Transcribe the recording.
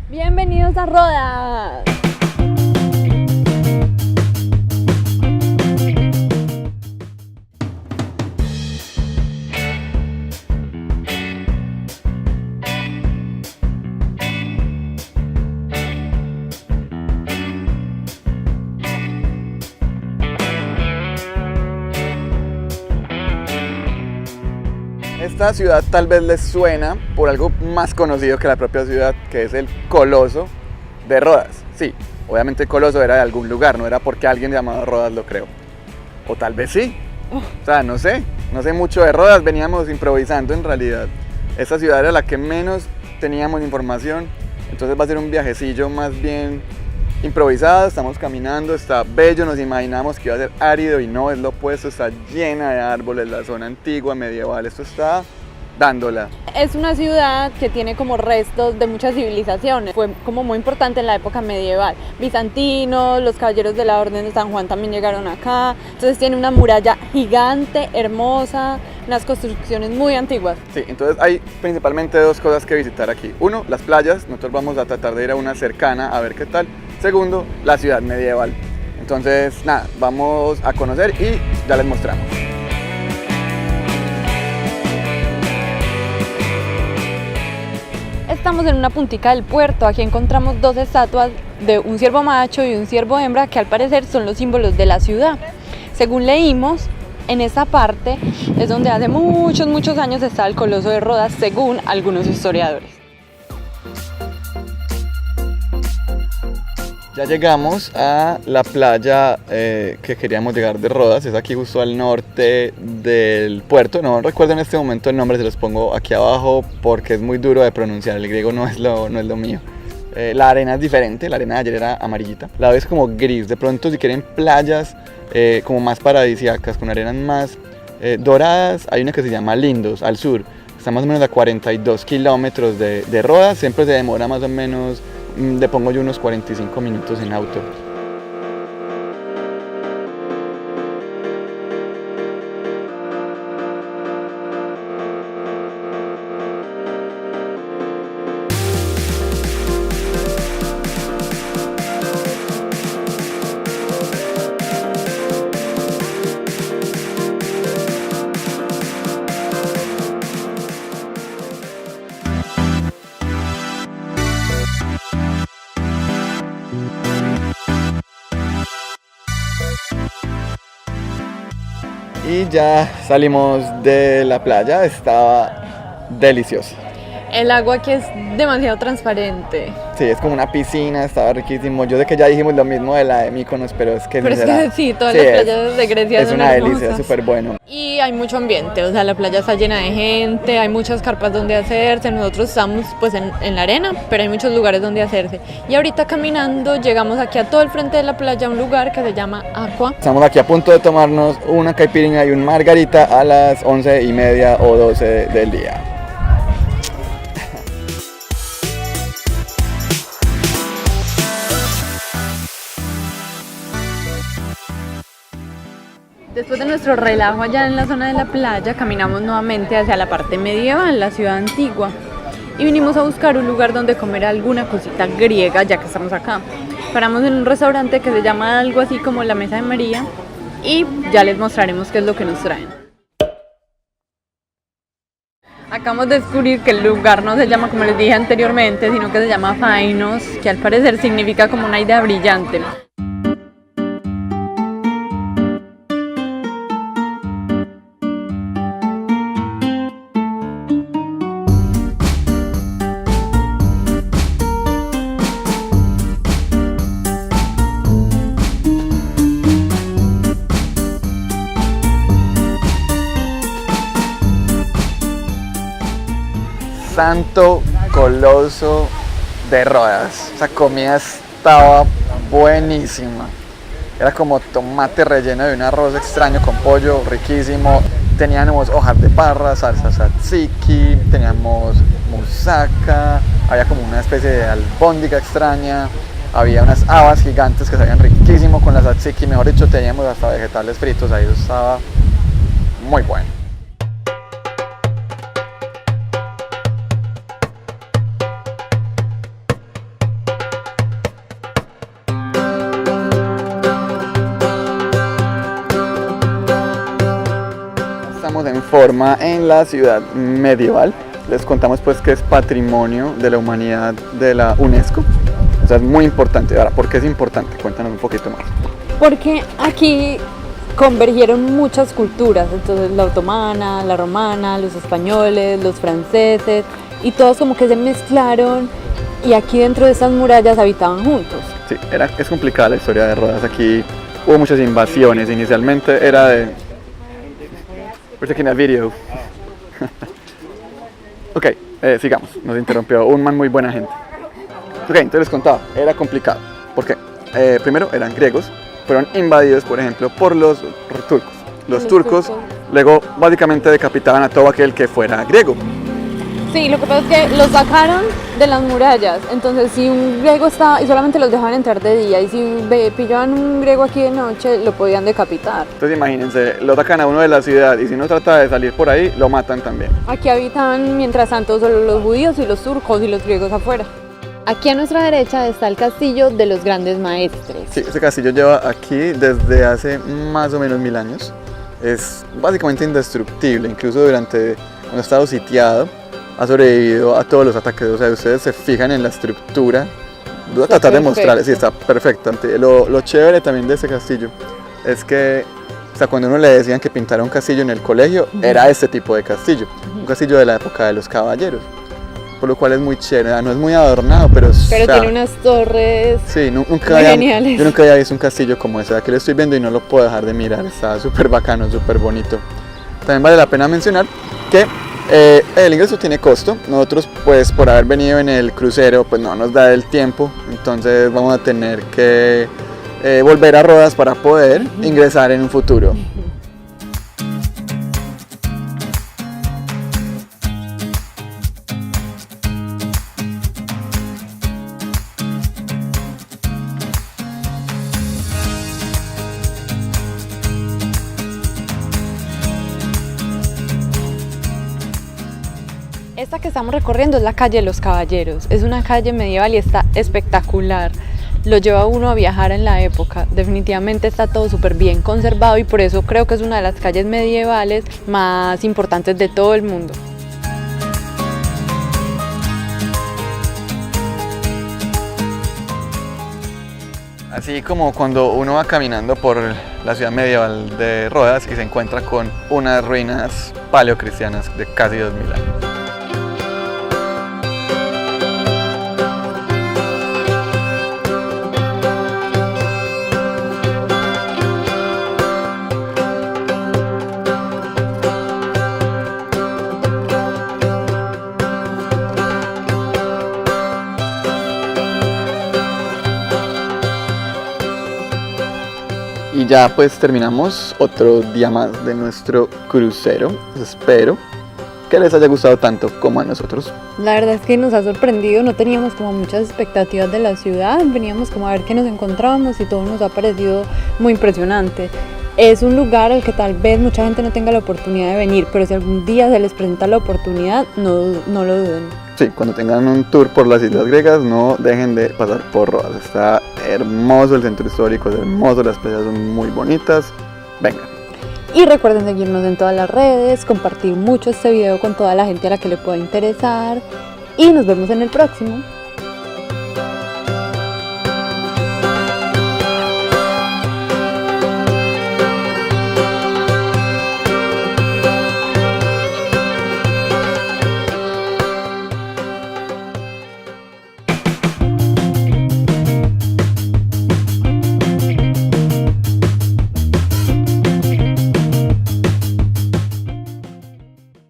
Bienvenidos a Rodas. Esta ciudad tal vez les suena por algo más conocido que la propia ciudad, que es el Coloso de Rodas. Sí, obviamente el Coloso era de algún lugar, no era porque alguien llamado Rodas lo creó. O tal vez sí. O sea, no sé mucho de Rodas, veníamos improvisando en realidad. Esta ciudad era la que menos teníamos información, entonces va a ser un viajecillo más bien improvisado. Estamos caminando, está bello, nos imaginamos que iba a ser árido y no, es lo opuesto, está llena de árboles, la zona antigua, medieval, esto está dándola. Es una ciudad que tiene como restos de muchas civilizaciones, fue como muy importante en la época medieval. Bizantinos, los caballeros de la Orden de San Juan también llegaron acá, entonces tiene una muralla gigante, hermosa, unas construcciones muy antiguas. Sí, entonces hay principalmente dos cosas que visitar aquí. Uno, las playas, nosotros vamos a tratar de ir a una cercana a ver qué tal. Segundo, la ciudad medieval. Entonces, nada, vamos a conocer y ya les mostramos. Estamos en una puntica del puerto, aquí encontramos dos estatuas de un ciervo macho y un ciervo hembra que al parecer son los símbolos de la ciudad. Según leímos, en esa parte es donde hace muchos años estaba el Coloso de Rodas, según algunos historiadores. Ya llegamos a la playa que queríamos llegar de Rodas, es aquí justo al norte del puerto. No recuerdo en este momento el nombre, se los pongo aquí abajo porque es muy duro de pronunciar, el griego no es lo mío. La arena es diferente, la arena de ayer era amarillita, la vez como gris. De pronto si quieren playas como más paradisíacas, con arenas más doradas, hay una que se llama Lindos, al sur. Está más o menos a 42 kilómetros de Rodas, siempre se demora más o menos, le pongo yo unos 45 minutos en auto. Y ya salimos de la playa, estaba delicioso. El agua aquí es demasiado transparente. Sí, es como una piscina, estaba riquísimo. Yo sé que ya dijimos lo mismo de la de Mykonos, pero es que... Sí, todas las playas de Grecia es son una hermosas. delicia, súper bueno. Y hay mucho ambiente, o sea, la playa está llena de gente, hay muchas carpas donde hacerse. Nosotros estamos pues en la arena, pero hay muchos lugares donde hacerse. Y ahorita caminando llegamos aquí a todo el frente de la playa a un lugar que se llama Aqua. Estamos aquí a punto de tomarnos una caipirinha y un margarita a las 11:30 o 12 del día. Después de nuestro relajo allá en la zona de la playa, caminamos nuevamente hacia la parte medieval, la ciudad antigua. Y vinimos a buscar un lugar donde comer alguna cosita griega, ya que estamos acá. Paramos en un restaurante que se llama algo así como la Mesa de María y ya les mostraremos qué es lo que nos traen. Acabamos de descubrir que el lugar no se llama como les dije anteriormente, sino que se llama Fainos, que al parecer significa como una idea brillante. Santo Coloso de Rodas. Esa comida estaba buenísima. Era como tomate relleno de un arroz extraño con pollo, riquísimo. Teníamos hojas de parra, salsa tzatziki, teníamos moussaka, había como una especie de albóndiga extraña, había unas habas gigantes que sabían riquísimo con la tzatziki, mejor dicho teníamos hasta vegetales fritos, ahí estaba muy bueno. estamos en forma en la ciudad medieval. Les contamos pues que es Patrimonio de la Humanidad de la UNESCO. O sea, es muy importante. Ahora, ¿por qué es importante? Cuéntanos un poquito más. Porque aquí convergieron muchas culturas, entonces la otomana, la romana, los españoles, los franceses, y todos como que se mezclaron y aquí dentro de estas murallas habitaban juntos. Sí, es complicada la historia de Rodas. Aquí hubo muchas invasiones. Inicialmente era de... We're taking a video. Ok, sigamos. Nos interrumpió un man muy buena gente. Ok, entonces les contaba, era complicado. ¿Por qué? Primero eran griegos, fueron invadidos, por ejemplo, por los turcos. Los turcos luego básicamente decapitaban a todo aquel que fuera griego. Sí, lo que pasa es que los sacaron de las murallas, entonces si un griego estaba, y solamente los dejaban entrar de día, y si pillaban un griego aquí de noche, lo podían decapitar. Entonces imagínense, lo sacan a uno de la ciudad y si no trata de salir por ahí, lo matan también. Aquí habitaban, mientras tanto, solo los judíos y los turcos y los griegos afuera. Aquí a nuestra derecha está el castillo de los grandes maestres. Sí, este castillo lleva aquí desde hace más o menos 1000 años. Es básicamente indestructible, incluso durante cuando ha estado sitiado, ha sobrevivido a todos los ataques. O sea, ustedes se fijan en la estructura. Voy a tratar de mostrarles, sí, está perfecto. Lo chévere también de este castillo es que, o sea, cuando uno le decían que pintara un castillo en el colegio, era este tipo de castillo, un castillo de la época de los caballeros. Por lo cual es muy chévere, no es muy adornado, pero tiene unas torres, sí, geniales. Yo nunca había visto un castillo como ese. Aquí lo estoy viendo y no lo puedo dejar de mirar, está súper bacano, súper bonito. También vale la pena mencionar que el ingreso tiene costo. Nosotros pues por haber venido en el crucero pues no nos da el tiempo, entonces vamos a tener que volver a Rodas para poder ingresar en un futuro. Esta que estamos recorriendo es la calle de los Caballeros. Es una calle medieval y está espectacular. Lo lleva uno a viajar en la época. Definitivamente está todo súper bien conservado y por eso creo que es una de las calles medievales más importantes de todo el mundo. Así como cuando uno va caminando por la ciudad medieval de Rodas y se encuentra con unas ruinas paleocristianas de casi 2000 años. Y ya pues terminamos otro día más de nuestro crucero. Espero que les haya gustado tanto como a nosotros. La verdad es que nos ha sorprendido, no teníamos como muchas expectativas de la ciudad, veníamos como a ver qué nos encontrábamos y todo nos ha parecido muy impresionante. Es un lugar al que tal vez mucha gente no tenga la oportunidad de venir, pero si algún día se les presenta la oportunidad, no lo duden. Sí, cuando tengan un tour por las islas griegas, no dejen de pasar por Rodas. Está hermoso el centro histórico, es hermoso, las playas son muy bonitas. Vengan. Y recuerden seguirnos en todas las redes, compartir mucho este video con toda la gente a la que le pueda interesar y nos vemos en el próximo.